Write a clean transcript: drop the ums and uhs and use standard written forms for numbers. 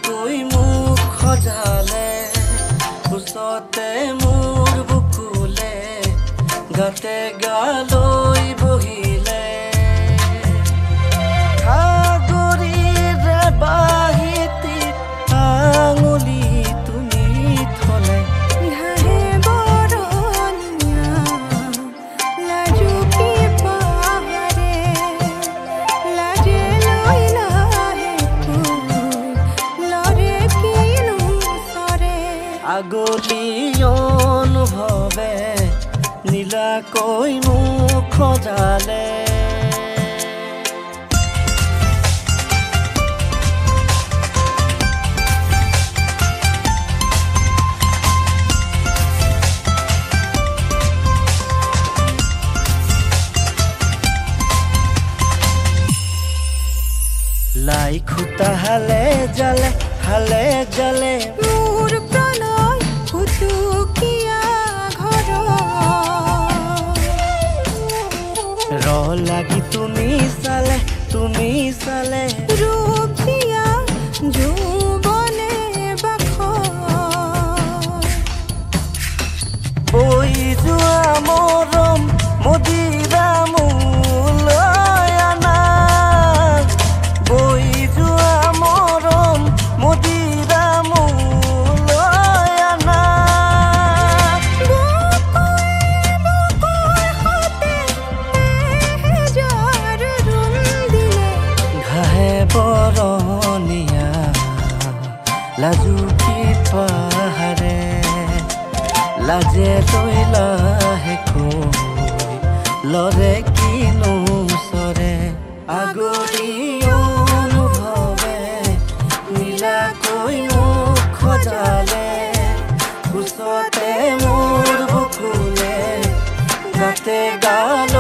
কৈ মুখ সজালে ওচৰতে মোৰ বুকুলে গাতে গালৈ বহিলে সাগৰীৰে বাহিতি আঙুলি তুমি থলে ঘাহে বৰণীয়া লাজুকী পাহাৰে লাজে লৈ লাহে আগলি অনুভৱে নীলাকৈ মুখ সজালে লাই খুটা হালে জালে মোৰ প্ৰণয় ফুটুকীয়া ঘৰ লাগি তুমি চালে ৰূপ দিয়া যৌৱনে বাখ বৈ যোৱা মৰম মদিৰা মোলৈ আনা বৈ যোৱা মৰম মদিৰা মোলৈ আনা ঘাহে বৰণীয়া লাজুকী পাহাৰে লাজে লৈ লাহেকৈ লৰে কিনো চৰে আগলি অনুভৱে নীলাকৈ মুখ সজালে ওচৰতে মোৰ বুকুলে গাতে গাল